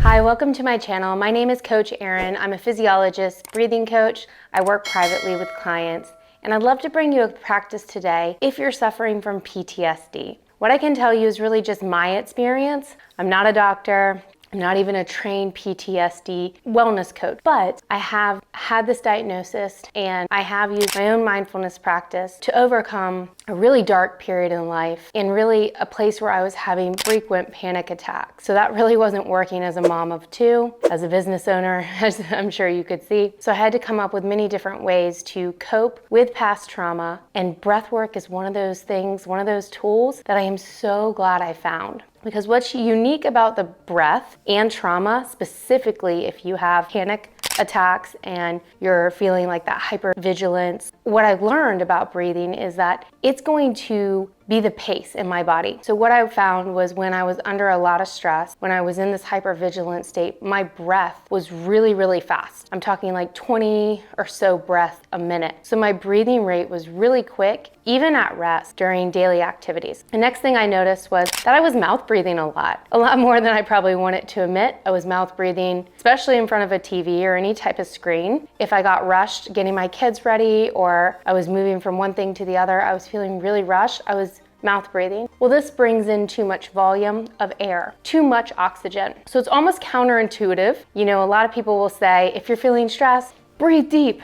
Hi, welcome to my channel. My name is Coach Erin. I'm a physiologist, breathing coach. I work privately with clients, and I'd love to bring you a practice today if you're suffering from PTSD. What I can tell you is really just my experience. I'm not a doctor. I'm not even a trained PTSD wellness coach, but I have had this diagnosis and I have used my own mindfulness practice to overcome a really dark period in life and really a place where I was having frequent panic attacks. So that really wasn't working as a mom of two, as a business owner, as I'm sure you could see. So I had to come up with many different ways to cope with past trauma, and breathwork is one of those things, one of those tools that I am so glad I found. Because what's unique about the breath and trauma, specifically if you have panic attacks and you're feeling like that hypervigilance, what I've learned about breathing is that it's going to be the pace in my body. So what I found was when I was under a lot of stress, when I was in this hypervigilant state, my breath was really, really fast. I'm talking like 20 or so breaths a minute. So my breathing rate was really quick, even at rest during daily activities. The next thing I noticed was that I was mouth breathing a lot more than I probably wanted to admit. I was mouth breathing, especially in front of a TV or any type of screen. If I got rushed getting my kids ready or I was moving from one thing to the other, I was feeling really rushed, I was mouth breathing. Well, this brings in too much volume of air, too much oxygen. So it's almost counterintuitive. You know, a lot of people will say, if you're feeling stressed, breathe deep,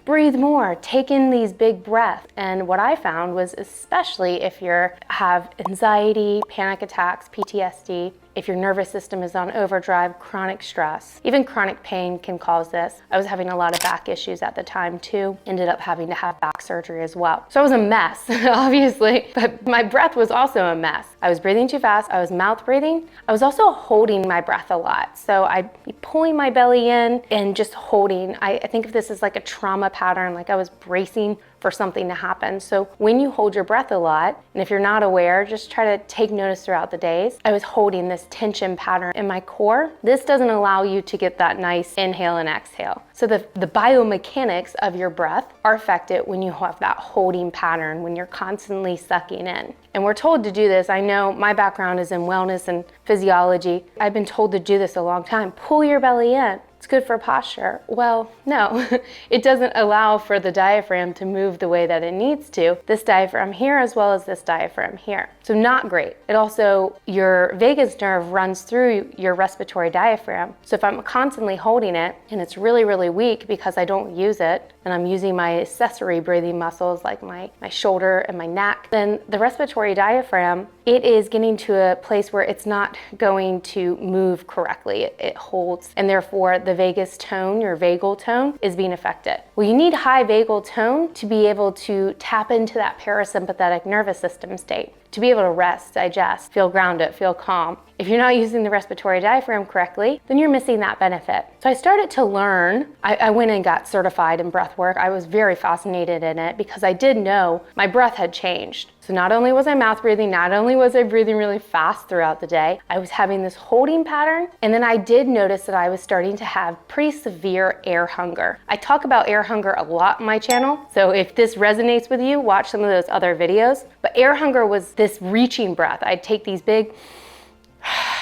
breathe more, take in these big breaths. And what I found was, especially if you have anxiety, panic attacks, PTSD, if your nervous system is on overdrive, chronic stress, even chronic pain can cause this. I was having a lot of back issues at the time too, ended up having to have back surgery as well. So I was a mess, obviously, but my breath was also a mess. I was breathing too fast, I was mouth breathing. I was also holding my breath a lot. So I'd be pulling my belly in and just holding. I think of this as like a trauma pattern, like I was bracing for something to happen. So when you hold your breath a lot, and if you're not aware, just try to take notice throughout the days. I was holding this tension pattern in my core. This doesn't allow you to get that nice inhale and exhale. So the biomechanics of your breath are affected when you have that holding pattern, when you're constantly sucking in. And we're told to do this. I know my background is in wellness and physiology. I've been told to do this a long time. Pull your belly in. It's good for posture. Well, no, it doesn't allow for the diaphragm to move the way that it needs to. This diaphragm here as well as this diaphragm here. So not great. It also, your vagus nerve runs through your respiratory diaphragm. So if I'm constantly holding it and it's really, really weak because I don't use it, and I'm using my accessory breathing muscles like my shoulder and my neck, then the respiratory diaphragm, it is getting to a place where it's not going to move correctly. It holds, and therefore the vagus tone, your vagal tone, is being affected. Well, you need high vagal tone to be able to tap into that parasympathetic nervous system state, to be able to rest, digest, feel grounded, feel calm. If you're not using the respiratory diaphragm correctly, then you're missing that benefit. So I started to learn. I went and got certified in breath work. I was very fascinated in it because I did know my breath had changed. So not only was I mouth breathing, not only was I breathing really fast throughout the day, I was having this holding pattern. And then I did notice that I was starting to have pretty severe air hunger. I talk about air hunger a lot on my channel. So if this resonates with you, watch some of those other videos. But air hunger was this reaching breath. I'd take these big,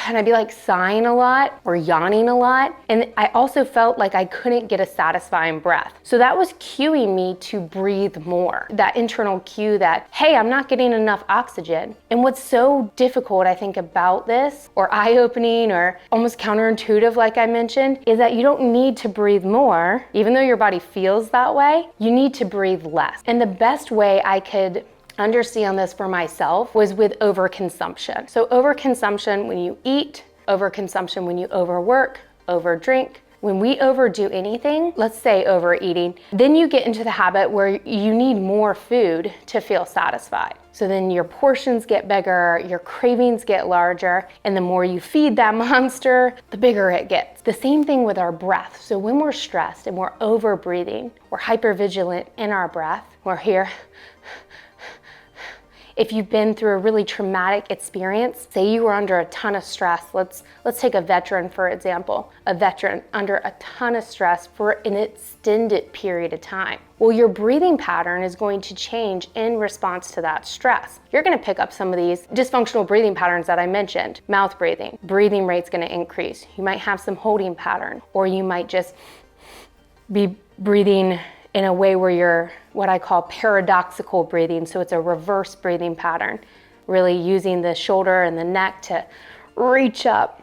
and I'd be like sighing a lot or yawning a lot. And I also felt like I couldn't get a satisfying breath. So that was cueing me to breathe more. That internal cue that, hey, I'm not getting enough oxygen. And what's so difficult, I think, about this, or eye-opening or almost counterintuitive, like I mentioned, is that you don't need to breathe more. Even though your body feels that way, you need to breathe less. And the best way I could understand this for myself was with overconsumption. So overconsumption when you eat, overconsumption when you overwork, overdrink. When we overdo anything, let's say overeating, then you get into the habit where you need more food to feel satisfied. So then your portions get bigger, your cravings get larger, and the more you feed that monster, the bigger it gets. The same thing with our breath. So when we're stressed and we're over breathing, we're hypervigilant in our breath, we're here, If you've been through a really traumatic experience, say you were under a ton of stress, let's take a veteran for example, a veteran under a ton of stress for an extended period of time. Well, your breathing pattern is going to change in response to that stress. You're going to pick up some of these dysfunctional breathing patterns that I mentioned. Mouth breathing rate's going to increase. You might have some holding pattern, or you might just be breathing in a way where you're what I call paradoxical breathing. So it's a reverse breathing pattern, really using the shoulder and the neck to reach up.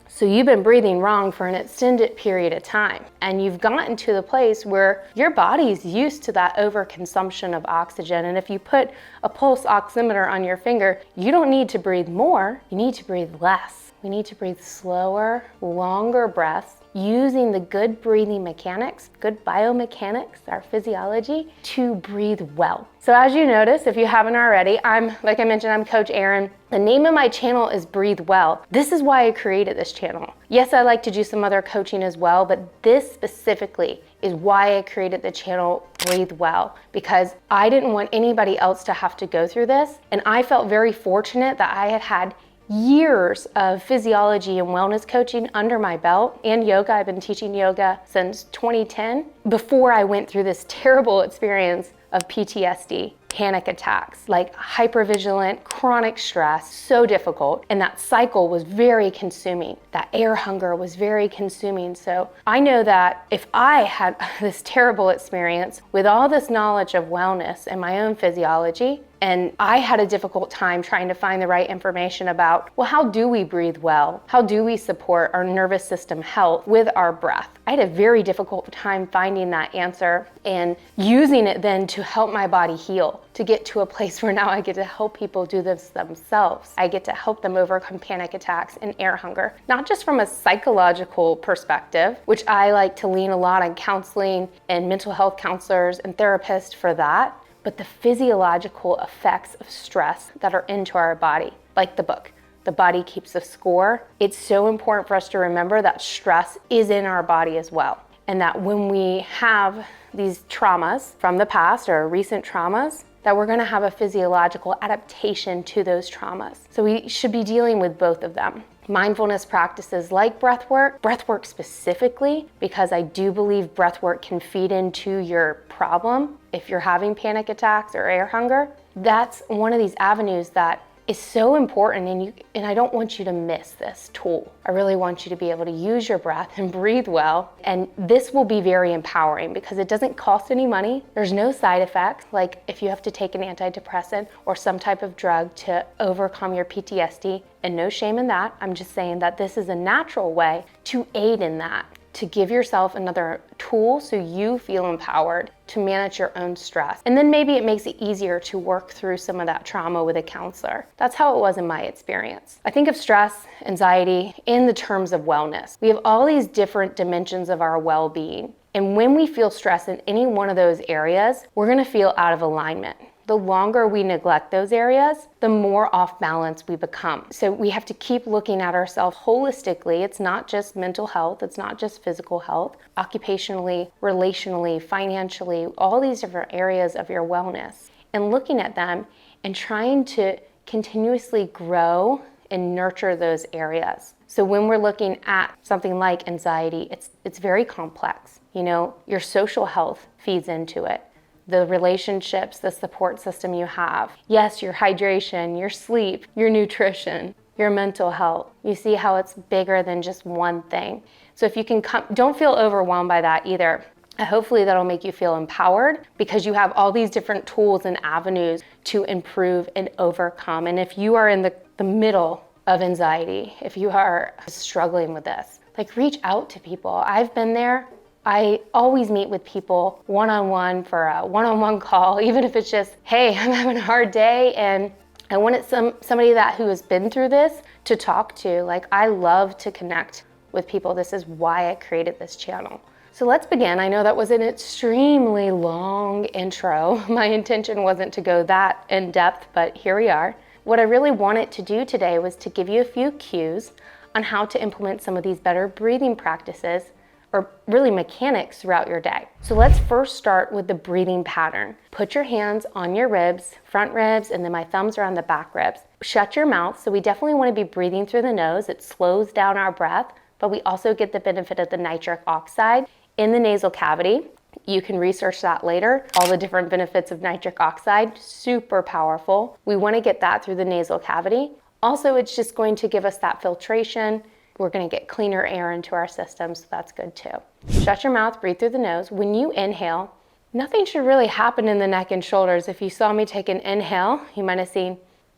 So you've been breathing wrong for an extended period of time, and you've gotten to the place where your body's used to that overconsumption of oxygen. And if you put a pulse oximeter on your finger, you don't need to breathe more, you need to breathe less. We need to breathe slower, longer breaths, using the good breathing mechanics, good biomechanics, our physiology, to breathe well. So as you notice, if you haven't already, like I mentioned, I'm Coach Erin. The name of my channel is Breathe Well. This is why I created this channel. Yes, I like to do some other coaching as well, but this specifically is why I created the channel Breathe Well, because I didn't want anybody else to have to go through this. And I felt very fortunate that I had years of physiology and wellness coaching under my belt, and yoga. I've been teaching yoga since 2010 before I went through this terrible experience of PTSD, panic attacks, like hypervigilant, chronic stress, so difficult. And that cycle was very consuming. That air hunger was very consuming. So I know that if I had this terrible experience with all this knowledge of wellness and my own physiology, and I had a difficult time trying to find the right information about, well, how do we breathe well? How do we support our nervous system health with our breath? I had a very difficult time finding that answer and using it then to help my body heal, to get to a place where now I get to help people do this themselves. I get to help them overcome panic attacks and air hunger, not just from a psychological perspective, which I like to lean a lot on counseling and mental health counselors and therapists for that, but the physiological effects of stress that are into our body, like the book, The Body Keeps a Score. It's so important for us to remember that stress is in our body as well. And that when we have these traumas from the past or recent traumas, that we're gonna have a physiological adaptation to those traumas. So we should be dealing with both of them. Mindfulness practices like breathwork specifically, because I do believe breathwork can feed into your problem if you're having panic attacks or air hunger. That's one of these avenues that is so important, and I don't want you to miss this tool. I really want you to be able to use your breath and breathe well, and this will be very empowering because it doesn't cost any money. There's no side effects, like if you have to take an antidepressant or some type of drug to overcome your PTSD, and no shame in that. I'm just saying that this is a natural way to aid in that, to give yourself another tool so you feel empowered to manage your own stress. And then maybe it makes it easier to work through some of that trauma with a counselor. That's how it was in my experience. I think of stress, anxiety in the terms of wellness. We have all these different dimensions of our well-being. And when we feel stress in any one of those areas, we're gonna feel out of alignment. The longer we neglect those areas, the more off balance we become. So we have to keep looking at ourselves holistically. It's not just mental health, it's not just physical health, occupationally, relationally, financially, all these different areas of your wellness, and looking at them and trying to continuously grow and nurture those areas. So when we're looking at something like anxiety, it's very complex. You know, your social health feeds into it. The relationships, the support system you have. Yes, your hydration, your sleep, your nutrition, your mental health. You see how it's bigger than just one thing. So if you can don't feel overwhelmed by that either. Hopefully that'll make you feel empowered because you have all these different tools and avenues to improve and overcome. And if you are in the middle of anxiety, if you are struggling with this, like reach out to people. I've been there. I always meet with people one-on-one for a one-on-one call, even if it's just, hey, I'm having a hard day and I wanted somebody who has been through this to talk to. Like, I love to connect with people. This is why I created this channel. So let's begin. I know that was an extremely long intro. My intention wasn't to go that in depth, but here we are. What I really wanted to do today was to give you a few cues on how to implement some of these better breathing practices or really mechanics throughout your day. So let's first start with the breathing pattern. Put your hands on your ribs, front ribs, and then my thumbs are on the back ribs. Shut your mouth. So we definitely want to be breathing through the nose. It slows down our breath, but we also get the benefit of the nitric oxide in the nasal cavity. You can research that later. All the different benefits of nitric oxide, super powerful. We want to get that through the nasal cavity. Also, it's just going to give us that filtration. We're going to get cleaner air into our system, so that's good too. Shut your mouth, breathe through the nose. When you inhale, nothing should really happen in the neck and shoulders. If you saw me take an inhale, you might have seen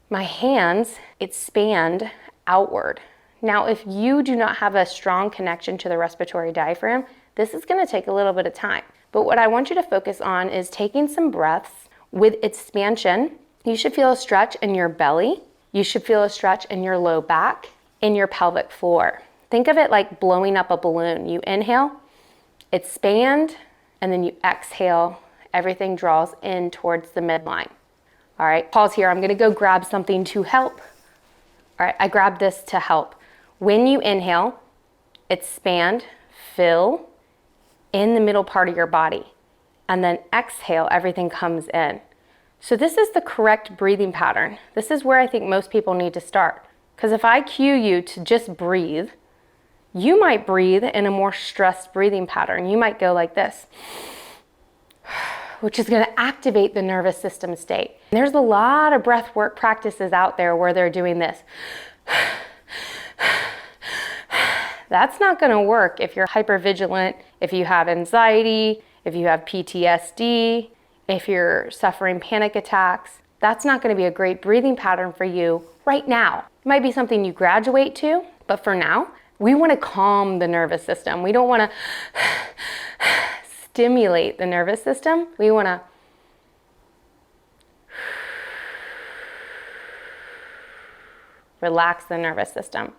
my hands expand outward. Now, if you do not have a strong connection to the respiratory diaphragm, this is going to take a little bit of time. But what I want you to focus on is taking some breaths with expansion. You should feel a stretch in your belly. You should feel a stretch in your low back, in your pelvic floor. Think of it like blowing up a balloon. You inhale, expand, and then you exhale. Everything draws in towards the midline. All right, pause here. I'm going to go grab something to help. All right, I grabbed this to help. When you inhale, expand, fill in the middle part of your body, and then exhale, everything comes in. So this is the correct breathing pattern. This is where I think most people need to start. Because if I cue you to just breathe, you might breathe in a more stressed breathing pattern. You might go like this, which is going to activate the nervous system state. There's a lot of breath work practices out there where they're doing this. That's not going to work if you're hypervigilant, if you have anxiety, if you have PTSD, if you're suffering panic attacks. That's not going to be a great breathing pattern for you right now. It might be something you graduate to, but for now, we want to calm the nervous system. We don't want to stimulate the nervous system. We want to relax the nervous system.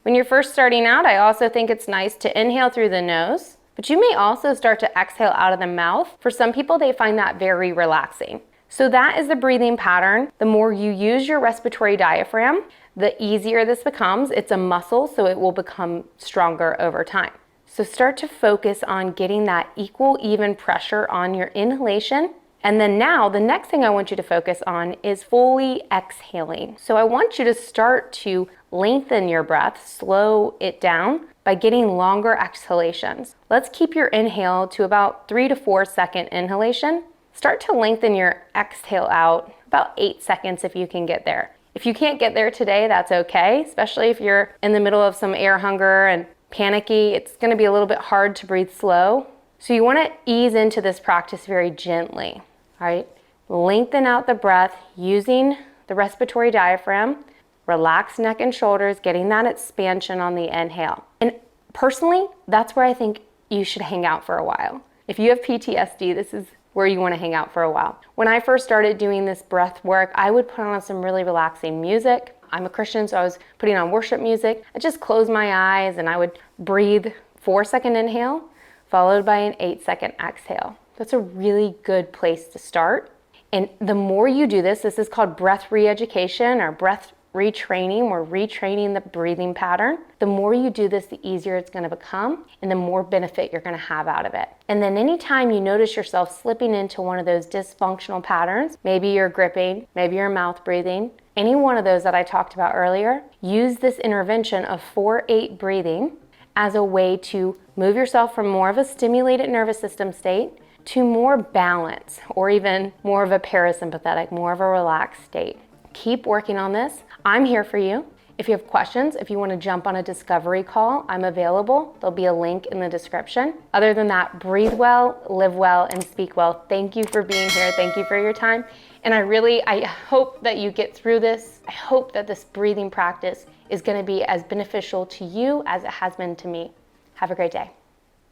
When you're first starting out, I also think it's nice to inhale through the nose, but you may also start to exhale out of the mouth. For some people, they find that very relaxing. So that is the breathing pattern. The more you use your respiratory diaphragm, the easier this becomes. It's a muscle, so it will become stronger over time. So start to focus on getting that equal, even pressure on your inhalation. And then now, the next thing I want you to focus on is fully exhaling. So I want you to start to lengthen your breath, slow it down by getting longer exhalations. Let's keep your inhale to about 3 to 4 second inhalation. Start to lengthen your exhale out about 8 seconds if you can get there. If you can't get there today, that's okay, especially if you're in the middle of some air hunger and panicky. It's going to be a little bit hard to breathe slow. So you want to ease into this practice very gently. All right, lengthen out the breath using the respiratory diaphragm. Relax neck and shoulders, getting that expansion on the inhale. And personally, that's where I think you should hang out for a while. If you have PTSD, this is where you want to hang out for a while. When I first started doing this breath work, I would put on some really relaxing music. I'm a Christian, so I was putting on worship music. I just closed my eyes and I would breathe 4-second inhale, followed by an 8-second exhale. That's a really good place to start. And the more you do this, this is called breath re-education or breath retraining. We're retraining the breathing pattern. The more you do this, the easier it's going to become and the more benefit you're going to have out of it. And then anytime you notice yourself slipping into one of those dysfunctional patterns, maybe you're gripping, maybe you're mouth breathing, any one of those that I talked about earlier, use this intervention of 4-8 breathing as a way to move yourself from more of a stimulated nervous system state to more balance, or even more of a parasympathetic, more of a relaxed state. Keep working on this. I'm here for you. If you have questions, if you want to jump on a discovery call, I'm available. There'll be a link in the description. Other than that, breathe well, live well, and speak well. Thank you for being here. Thank you for your time. And I hope that you get through this. I hope that this breathing practice is going to be as beneficial to you as it has been to me. Have a great day.